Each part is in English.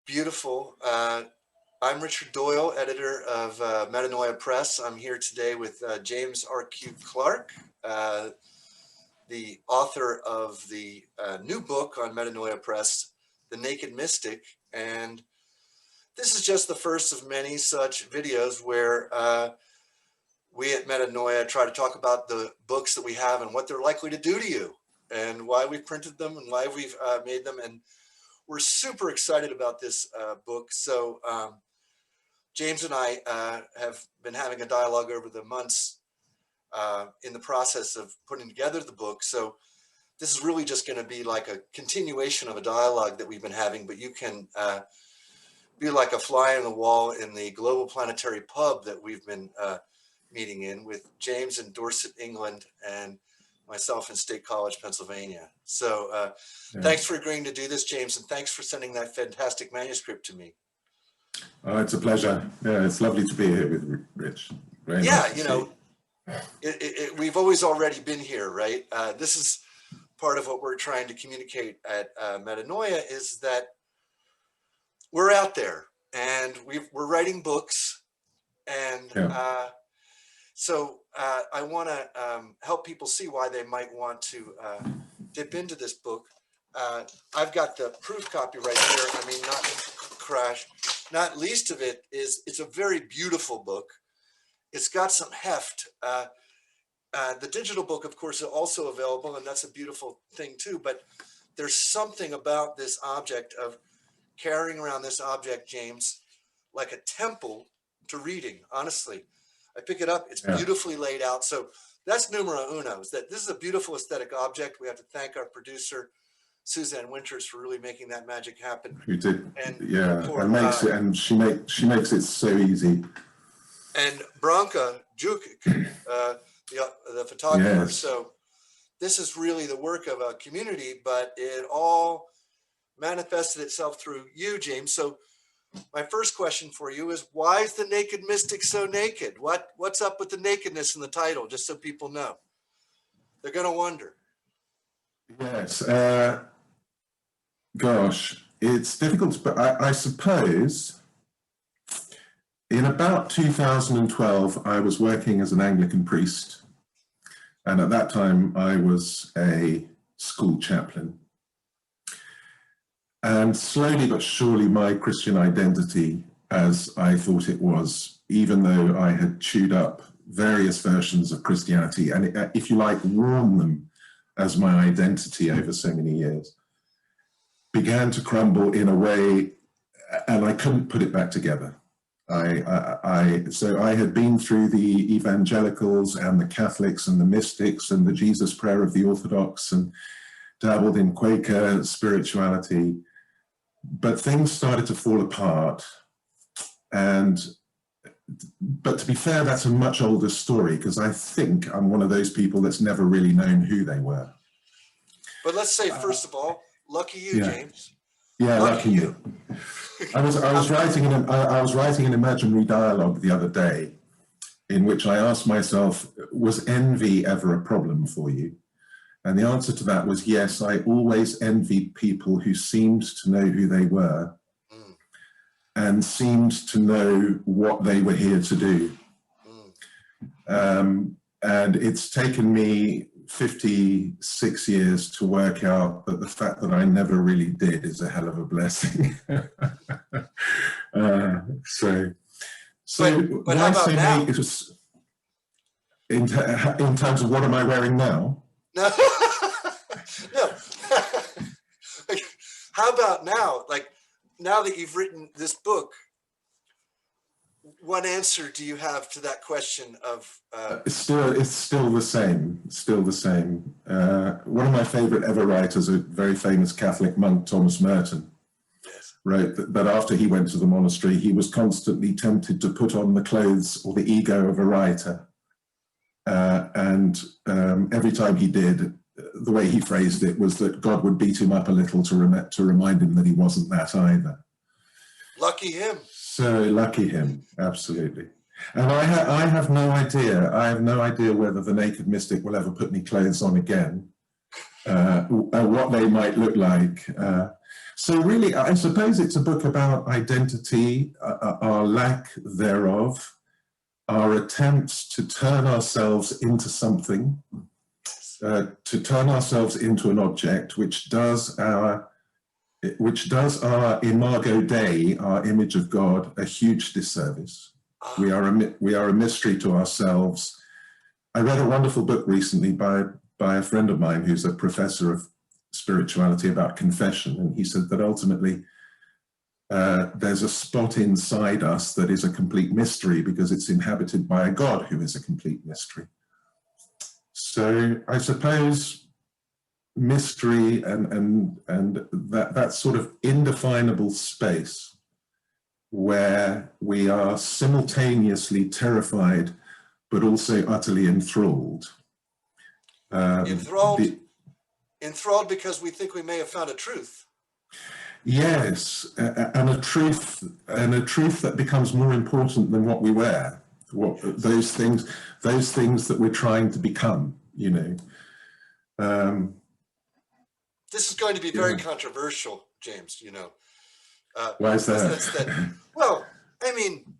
Beautiful. I'm Richard Doyle, editor of Metanoia Press. I'm here today with James R.Q. Clark, the author of the new book on Metanoia Press, The Naked Mystic. And this is just the first of many such videos where we at Metanoia try to talk about the books that we have and what they're likely to do to you and why we printed them and why we've made them. And we're super excited about this book. So James and I have been having a dialogue over the months in the process of putting together the book. So this is really just going to be like a continuation of a dialogue that we've been having, but you can be like a fly on the wall in the Global Planetary Pub that we've been meeting in with James in Dorset, England, and myself in State College, Pennsylvania. So thanks for agreeing to do this, James, and thanks for sending that fantastic manuscript to me. Oh, it's a pleasure. Yeah, it's lovely to be here with Rich. Very nice, you know, we've always already been here, right? This is part of what we're trying to communicate at Metanoia is that we're out there and we're writing books. And so I want to help people see why they might want to dip into this book. I've got the proof copy right here. I mean, not crash. Not least of it is it's a very beautiful book. It's got some heft. The digital book, of course, is also available, and that's a beautiful thing too. But there's something about this object of carrying around this object, James, like a temple to reading. Honestly, I pick it up. It's beautifully laid out. So that's numero uno. Is that this is a beautiful aesthetic object. We have to thank our producer, Suzanne Winters, for really making that magic happen. Who did? And and makes it, and she makes it so easy. And Branka Jukic, the photographer. Yes. So this is really the work of a community, but it all manifested itself through you, James. So my first question for you is, why is the Naked Mystic so naked? What's up with the nakedness in the title? Just so people know, they're going to wonder. Yes. Gosh, it's difficult, but I suppose in about 2012, I was working as an Anglican priest. And at that time, I was a school chaplain. And slowly but surely, my Christian identity, as I thought it was, even though I had chewed up various versions of Christianity, and if you like, worn them as my identity over so many years, began to crumble in a way, and I couldn't put it back together. So I had been through the evangelicals and the Catholics and the mystics and the Jesus prayer of the Orthodox and dabbled in Quaker spirituality, but things started to fall apart. But to be fair, that's a much older story, because I think I'm one of those people that's never really known who they were. But let's say, first of all, lucky you, James. Yeah, lucky you. I was writing an imaginary dialogue the other day in which I asked myself, was envy ever a problem for you? And the answer to that was yes. I always envied people who seemed to know who they were and seemed to know what they were here to do. And it's taken me 56 years to work out that the fact that I never really did is a hell of a blessing. So but how about now? In terms of what am I wearing now? No. No. How about now? Like, now that you've written this book, what answer do you have to that question of? It's still the same. Still the same. One of my favorite ever writers, a very famous Catholic monk, Thomas Merton, wrote that after he went to the monastery, he was constantly tempted to put on the clothes or the ego of a writer. And every time he did, the way he phrased it was that God would beat him up a little to remind him that he wasn't that either. Lucky him. So lucky him, absolutely. And I have no idea. I have no idea whether the Naked Mystic will ever put any clothes on again, what they might look like. So really, I suppose it's a book about identity, our lack thereof, our attempts to turn ourselves into something, to turn ourselves into an object, which does our imago Dei, our image of God, a huge disservice. We are a mystery to ourselves. I read a wonderful book recently by a friend of mine who's a professor of spirituality about confession, and he said that ultimately there's a spot inside us that is a complete mystery because it's inhabited by a God who is a complete mystery. So I suppose mystery and that sort of indefinable space where we are simultaneously terrified but also utterly enthralled. Enthralled because we think we may have found a truth. Yes, and a truth that becomes more important than what we wear. Those things that we're trying to become, you know. This is going to be very controversial, James, you know. Why is that? Well, I mean,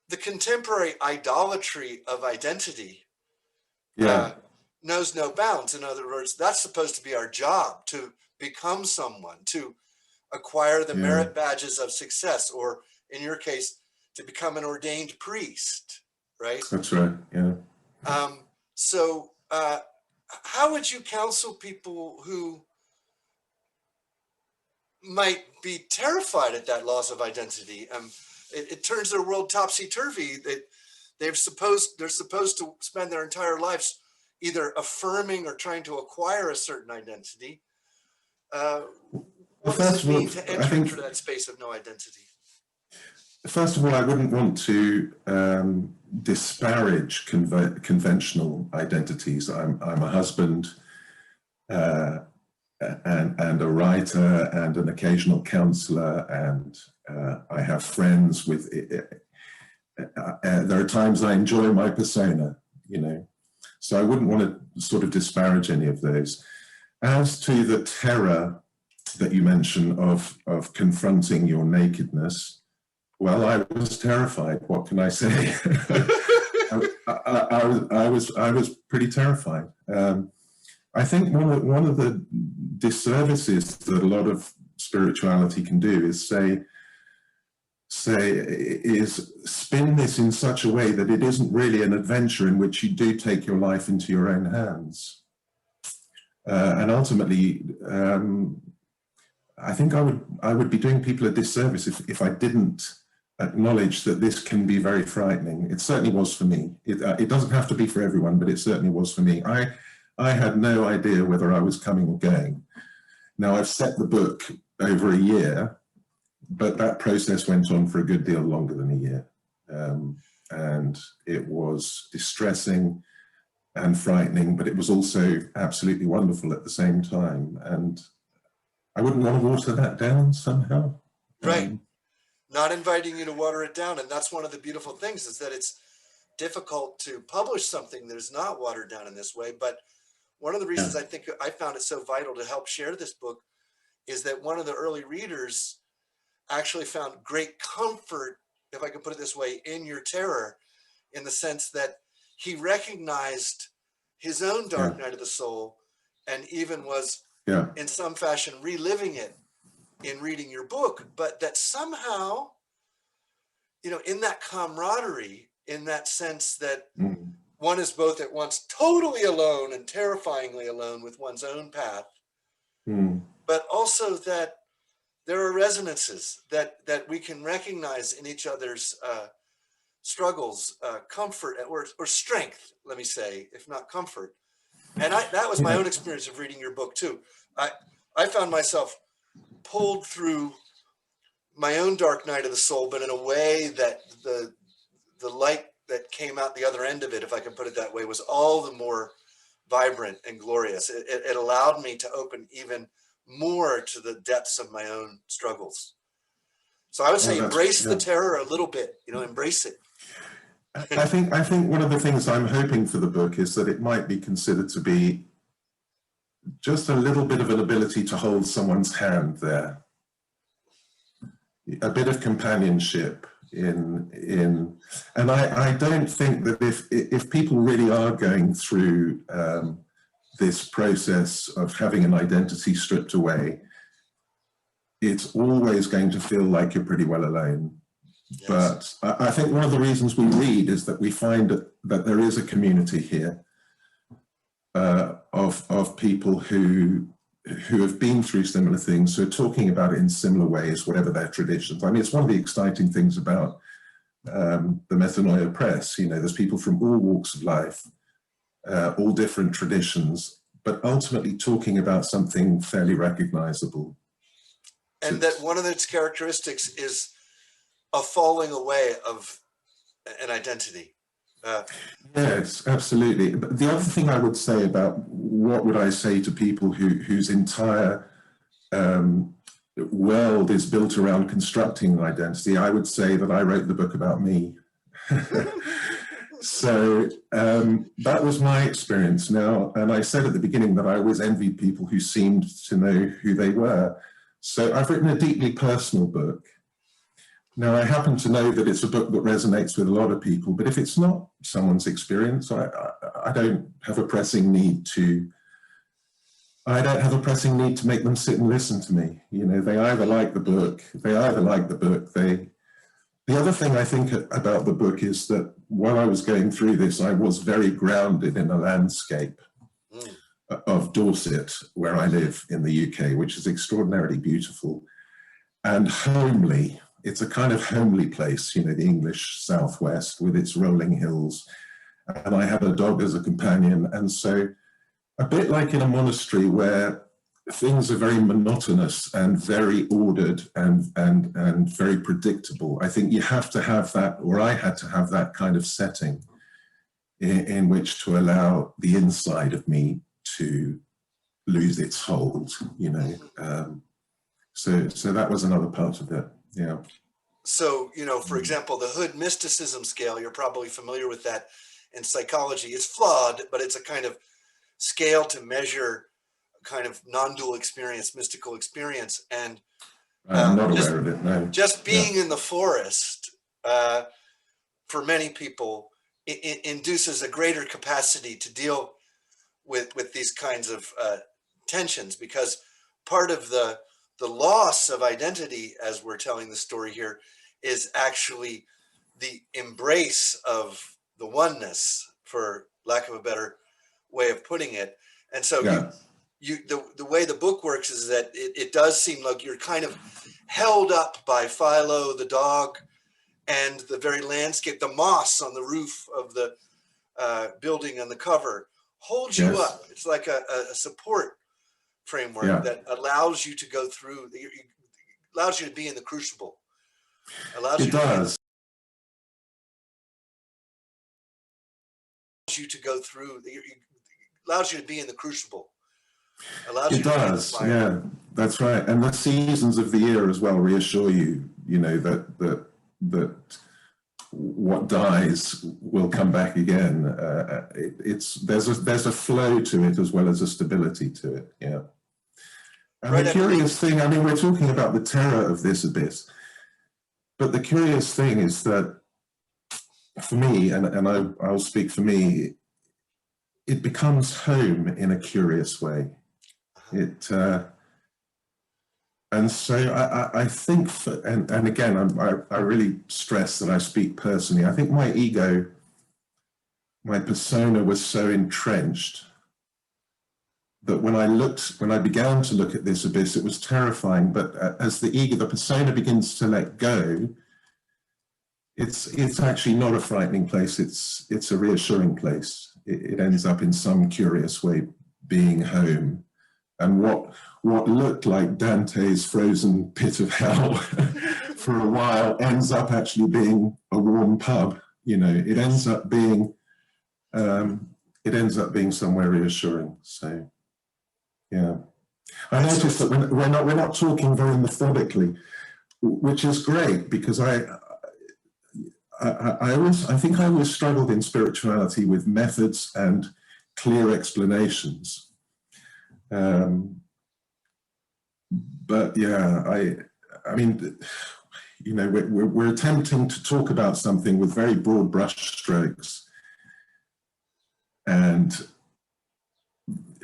the contemporary idolatry of identity knows no bounds. In other words, that's supposed to be our job, to become someone, to acquire the merit badges of success, or in your case, to become an ordained priest, right? That's right, yeah. So how would you counsel people who might be terrified at that loss of identity? It turns their world topsy-turvy. They're supposed to spend their entire lives either affirming or trying to acquire a certain identity. What does it mean to enter into that space of no identity? First of all, I wouldn't want to disparage conventional identities. I'm a husband and a writer and an occasional counselor, and I have friends with there are times I enjoy my persona, you know, so I wouldn't want to sort of disparage any of those. As to the terror that you mentioned of confronting your nakedness, well, I was terrified. What can I say? I was pretty terrified. I think one of the disservices that a lot of spirituality can do is spin this in such a way that it isn't really an adventure in which you do take your life into your own hands. And ultimately, I think I would be doing people a disservice if I didn't acknowledge that this can be very frightening. It certainly was for me. It doesn't have to be for everyone, but it certainly was for me. I had no idea whether I was coming or going. Now, I've set the book over a year, but that process went on for a good deal longer than a year. And it was distressing and frightening, but it was also absolutely wonderful at the same time. And I wouldn't want to water that down somehow. Right. Not inviting you to water it down. And that's one of the beautiful things, is that it's difficult to publish something that is not watered down in this way. But one of the reasons I think I found it so vital to help share this book is that one of the early readers actually found great comfort, if I can put it this way, in your terror, in the sense that he recognized his own dark night of the soul and even was in some fashion reliving it in reading your book, but that somehow, you know, in that camaraderie, in that sense that one is both at once totally alone and terrifyingly alone with one's own path, but also that there are resonances that we can recognize in each other's struggles, comfort or strength, let me say, if not comfort. And that was my own experience of reading your book too. I found myself pulled through my own dark night of the soul, but in a way that the light that came out the other end of it, if I can put it that way, was all the more vibrant and glorious. It allowed me to open even more to the depths of my own struggles. So I would say embrace the terror a little bit, you know, embrace it. I think one of the things I'm hoping for the book is that it might be considered to be just a little bit of an ability to hold someone's hand there, a bit of companionship and I don't think that if people really are going through this process of having an identity stripped away, it's always going to feel like you're pretty well alone. Yes. But I think one of the reasons we read is that we find that there is a community here of people who have been through similar things, who are talking about it in similar ways, whatever their traditions. I mean, it's one of the exciting things about the Metanoia press. You know, there's people from all walks of life, all different traditions, but ultimately talking about something fairly recognizable. And that one of its characteristics is a falling away of an identity. Yes, absolutely. But the other thing I would say about what would I say to people whose entire world is built around constructing an identity, I would say that I wrote the book about me. So that was my experience now. And I said at the beginning that I always envied people who seemed to know who they were. So I've written a deeply personal book. Now, I happen to know that it's a book that resonates with a lot of people, but if it's not someone's experience, I don't have a pressing need to make them sit and listen to me. You know, they either like the book, the other thing I think about the book is that while I was going through this, I was very grounded in a landscape of Dorset, where I live in the UK, which is extraordinarily beautiful and homely. It's a kind of homely place, you know, the English southwest with its rolling hills. And I had a dog as a companion. And so a bit like in a monastery where things are very monotonous and very ordered and very predictable, I think you have to have that, or I had to have that kind of setting in which to allow the inside of me to lose its hold, you know. So that was another part of it. Yeah. So, you know, for example, the Hood mysticism scale, you're probably familiar with that in psychology. It's flawed, but it's a kind of scale to measure a kind of non-dual experience, mystical experience. And I'm not aware of it, no. Just being in the forest, for many people, it induces a greater capacity to deal with these kinds of tensions, because part of the loss of identity, as we're telling the story here, is actually the embrace of the oneness, for lack of a better way of putting it. And so the way the book works is that it does seem like you're kind of held up by Philo, the dog, and the very landscape. The moss on the roof of the building on the cover holds you up. It's like a support framework that allows you to go through, allows you to be in the crucible. Allows you to go through, allows you to be in the crucible. It does, yeah, that's right. And the seasons of the year as well reassure you, you know, that what dies will come back again. There's a flow to it as well as a stability to it, yeah. And the curious thing, I mean, we're talking about the terror of this abyss, but the curious thing is that for me, and I'll speak for me, it becomes home in a curious way. And so I think, and again, I really stress that I speak personally. I think my ego, my persona was so entrenched that when I began to look at this abyss, it was terrifying. But as the ego, the persona begins to let go, it's actually not a frightening place. It's a reassuring place. It ends up in some curious way being home. And what looked like Dante's frozen pit of hell for a while ends up actually being a warm pub. You know, it ends up being somewhere reassuring. So, yeah. I noticed that we're not talking very methodically, which is great, because I think I always struggled in spirituality with methods and clear explanations. But yeah, I mean, you know, we're attempting to talk about something with very broad brushstrokes, and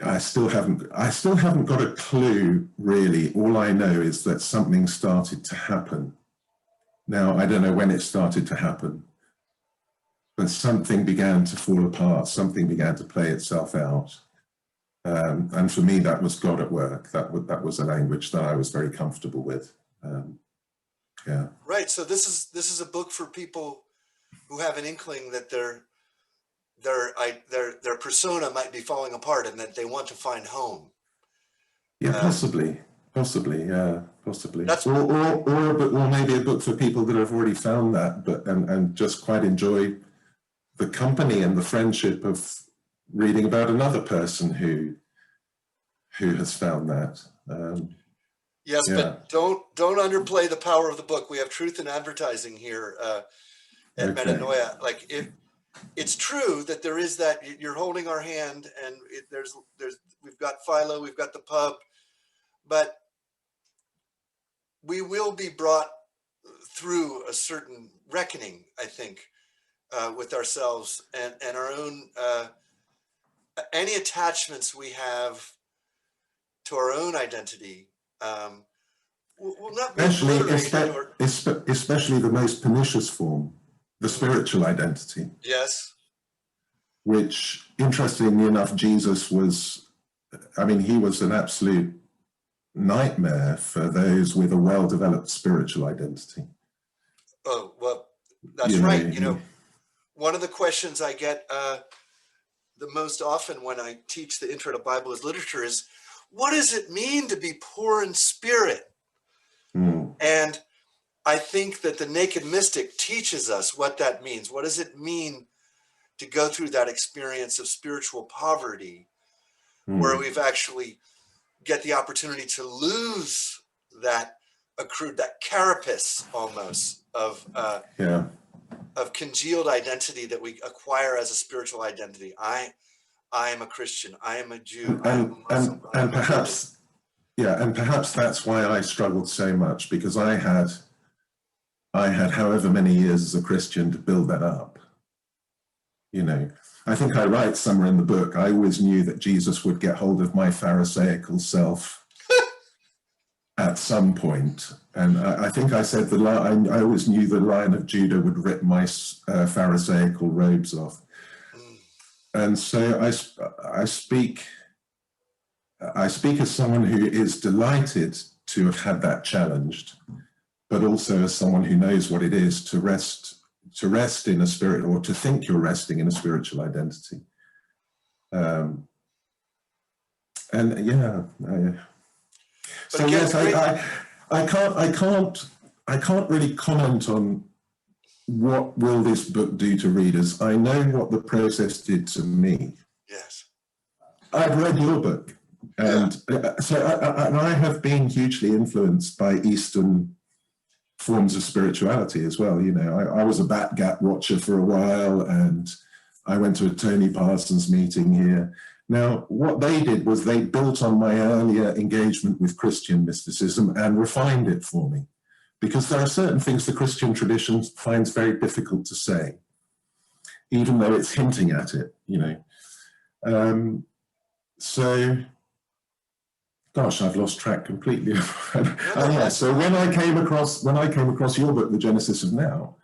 I still haven't got a clue, really. All I know is that something started to happen. Now, I don't know when it started to happen, but something began to fall apart. Something began to play itself out. And for me, that was God at work. That was a language that I was very comfortable with. Yeah. Right. So this is a book for people who have an inkling that their persona might be falling apart and that they want to find home. Yeah, possibly, yeah, possibly. That's Or maybe a book for people that have already found that, but and just quite enjoy the company and the friendship of reading about another person who has found that. Yes, yeah. But don't underplay the power of the book. We have truth in advertising here at Metanoia. Like, if it's true that there is that, you're holding our hand, and we've got Philo, we've got the pub, but we will be brought through a certain reckoning, I think, with ourselves and our own, any attachments we have to our own identity. Will not be especially the most pernicious form, the spiritual identity. Yes. Which, interestingly enough, Jesus was, I mean, he was an absolute nightmare for those with a well-developed spiritual identity. Oh, well, that's right. You know, one of the questions I get the most often when I teach the Intro to Bible as Literature is, what does it mean to be poor in spirit? And I think that the Naked Mystic teaches us what that means. What does it mean to go through that experience of spiritual poverty, where we've actually get the opportunity to lose that accrued, that carapace almost of congealed identity that we acquire as a spiritual identity. I am a Christian. I am a Jew. I am a Muslim. And perhaps. Yeah, and perhaps that's why I struggled so much, because I had however many years as a Christian to build that up. You know, I think I write somewhere in the book, I always knew that Jesus would get hold of my Pharisaical self at some point. And I think I said I always knew the Lion of Judah would rip my Pharisaical robes off. And so I speak as someone who is delighted to have had that challenged, but also as someone who knows what it is to rest in a spirit, or to think you're resting in a spiritual identity. And yeah, so again, yes, I can't really comment on what will this book do to readers. I know what the process did to me. Yes, I've read your book. And so I have been hugely influenced by Eastern forms of spirituality as well. You know, I was a Bat Gap watcher for a while, and I went to a Tony Parsons meeting here. Now, what they did was they built on my earlier engagement with Christian mysticism and refined it for me, because there are certain things the Christian tradition finds very difficult to say, even though it's hinting at it, you know. So, gosh, I've lost track completely. So when I came across your book, The Genesis of Now,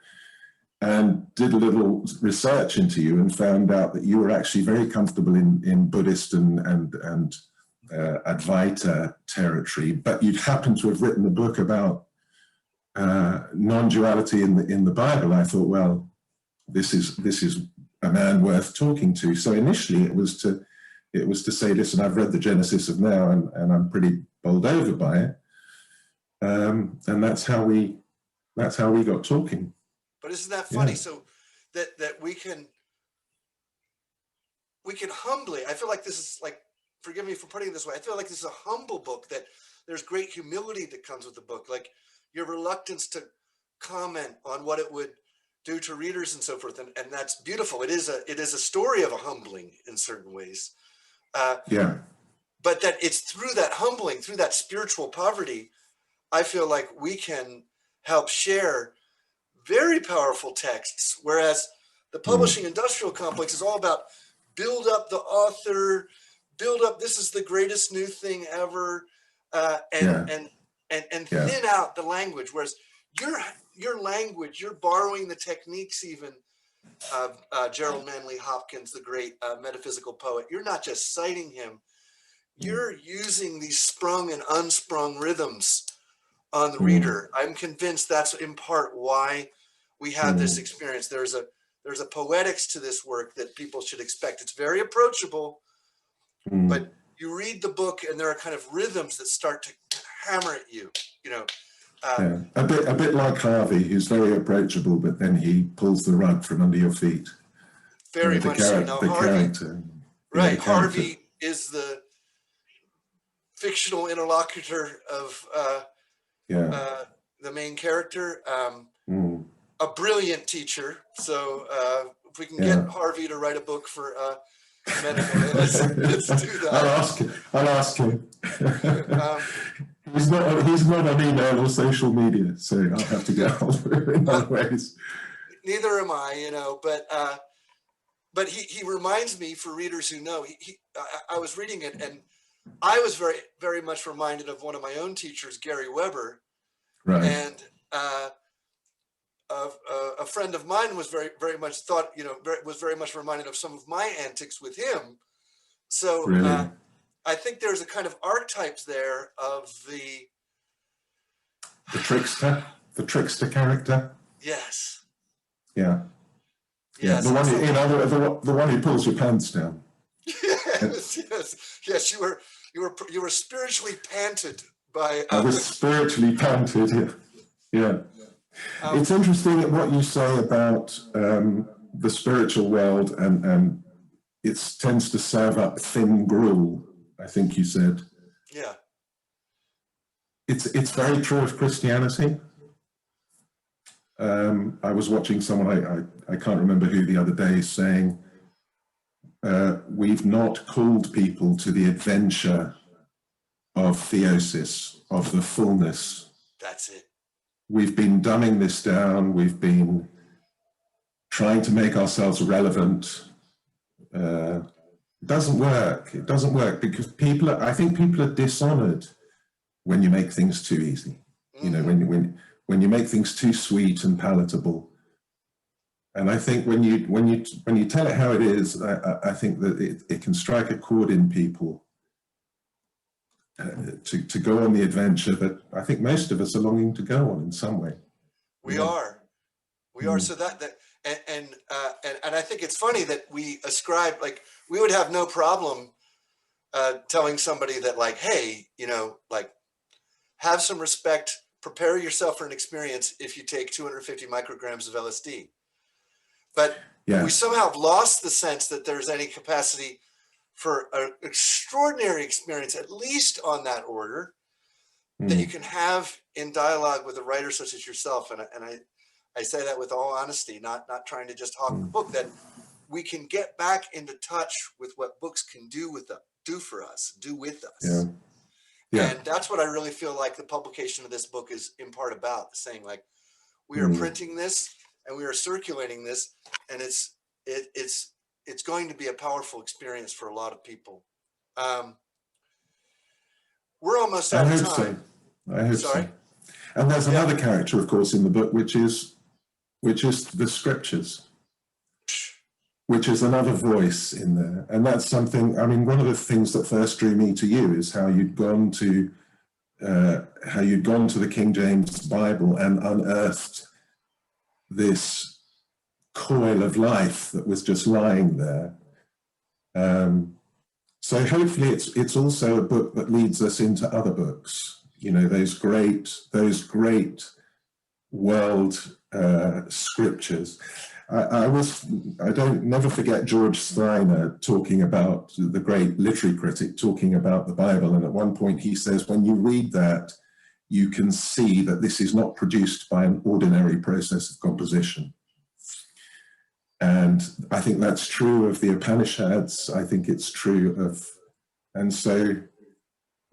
and did a little research into you and found out that you were actually very comfortable in Buddhist and Advaita territory, but you'd happened to have written a book about non-duality in the Bible, I thought, well, this is a man worth talking to. So initially it was to say, listen, I've read The Genesis of Now, and I'm pretty bowled over by it. And that's how we got talking. But isn't that funny? Yeah. So that we can humbly, I feel like this is like, forgive me for putting it this way, I feel like this is a humble book, that there's great humility that comes with the book, like your reluctance to comment on what it would do to readers and so forth. And that's beautiful. It is a story of a humbling in certain ways. but that it's through that humbling, through that spiritual poverty, I feel like we can help share very powerful texts, whereas the publishing industrial complex is all about build up the author, build up, this is the greatest new thing ever, and thin out the language. Whereas your language, you're borrowing the techniques even of Gerald Manley Hopkins, the great metaphysical poet. You're not just citing him, you're using these sprung and unsprung rhythms on the reader. I'm convinced that's in part why we have this experience. There's a poetics to this work that people should expect. It's very approachable, but you read the book and there are kind of rhythms that start to hammer at you, you know. A bit like Harvey, who's very approachable, but then he pulls the rug from under your feet. Very much so. Now, Harvey, Harvey is the fictional interlocutor of the main character. A brilliant teacher. So if we can get Harvey to write a book for Metanoia, let's do that. I'll ask him. He's not on email or social media, so I'll have to get hold of him in other ways. Neither am I, you know, but he reminds me, for readers who know, I was reading it and I was very, very much reminded of one of my own teachers, Gary Weber. Right. And a friend of mine was very much thought, you know, was very much reminded of some of my antics with him. So really? I think there's a kind of archetypes there of the trickster character. Yes. Yeah. Yes. The one, the one who pulls your pants down. Yes. You were spiritually panted by. I was spiritually panted. Yeah. It's interesting what you say about the spiritual world, and it tends to serve up thin gruel, I think you said. Yeah. It's very true of Christianity. I was watching someone, I can't remember who the other day, saying, we've not called people to the adventure of theosis, of the fullness. That's it. We've been dumbing this down. We've been trying to make ourselves relevant. It doesn't work. It doesn't work because I think people are dishonored when you make things too easy. You know, when you make things too sweet and palatable. And I think when you tell it how it is, I think that it can strike a chord in people to go on the adventure that I think most of us are longing to go on in some way. We are. So and I think it's funny that we ascribe, like, we would have no problem telling somebody that, like, hey, you know, like, have some respect, prepare yourself for an experience if you take 250 micrograms of LSD. But we somehow have lost the sense that there's any capacity for an extraordinary experience, at least on that order, that you can have in dialogue with a writer such as yourself. And I say that with all honesty, not trying to just hawk the book, that we can get back into touch with what books can do with us. Yeah. And that's what I really feel like the publication of this book is in part about, saying, like, we are printing this and we are circulating this, and it's going to be a powerful experience for a lot of people. We're almost out of time. I hope so. And there's another character, of course, in the book, which is the scriptures, which is another voice in there. And that's something, I mean, one of the things that first drew me to you is how you'd gone to the King James Bible and unearthed this coil of life that was just lying there. So hopefully it's also a book that leads us into other books, you know, those great world scriptures. I don't never forget George Steiner talking about, the great literary critic, talking about the Bible. And at one point he says, when you read that, you can see that this is not produced by an ordinary process of composition. And I think that's true of the Upanishads. I think it's true of, and so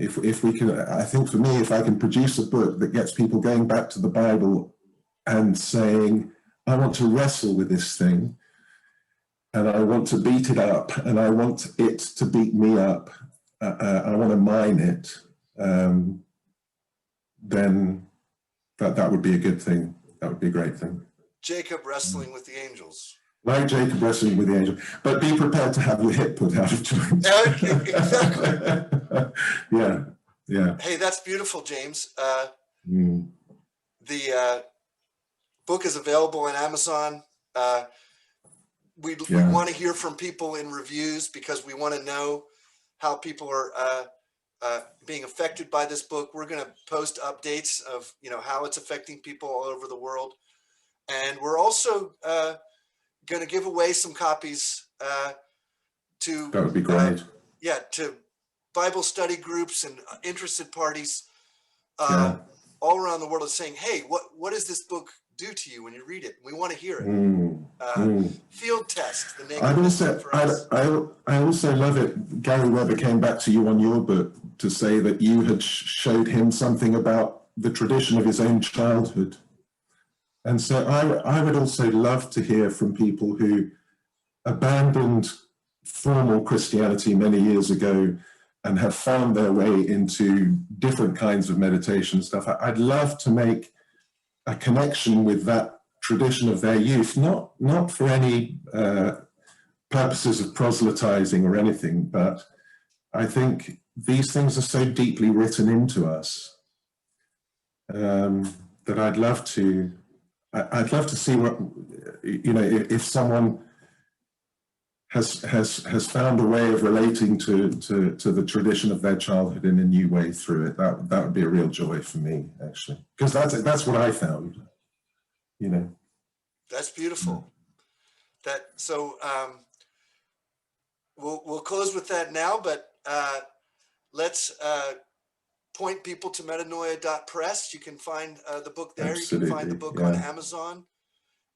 if we can, I think for me, if I can produce a book that gets people going back to the Bible and saying, I want to wrestle with this thing, and I want to beat it up, and I want it to beat me up, I want to mine it, then that would be a good thing. That would be a great thing. Jacob wrestling with the angels. Like Jacob wrestling with the angel, but be prepared to have your hip put out of joint. Okay, exactly. Yeah, yeah. Hey, that's beautiful, James. The book is available on Amazon. We want to hear from people in reviews, because we want to know how people are being affected by this book. We're going to post updates of, how it's affecting people all over the world. And we're also going to give away some copies to, that would be great. To Bible study groups and interested parties all around the world, is saying, hey, what does this book do to you when you read it? We want to hear it. Field test. The naked mystic for us. I also love it. Gary Weber came back to you on your book to say that you had showed him something about the tradition of his own childhood. And so I would also love to hear from people who abandoned formal Christianity many years ago and have found their way into different kinds of meditation stuff. I'd love to make a connection with that tradition of their youth, not for any purposes of proselytizing or anything, but I think these things are so deeply written into us that I'd love to see what, if someone has found a way of relating to the tradition of their childhood in a new way through it. That would be a real joy for me, actually, because that's what I found. That's beautiful. We'll close with that now, but let's point people to metanoia.press. You can find the book there. Absolutely. You can find the book on Amazon,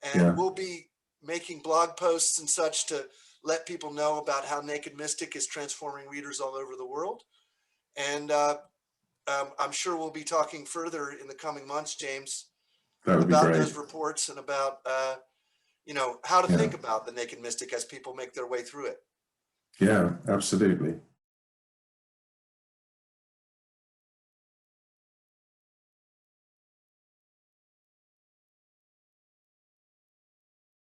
and we'll be making blog posts and such to let people know about how Naked Mystic is transforming readers all over the world. And I'm sure we'll be talking further in the coming months, James, about those reports and about how to think about the Naked Mystic as people make their way through it. Yeah, absolutely.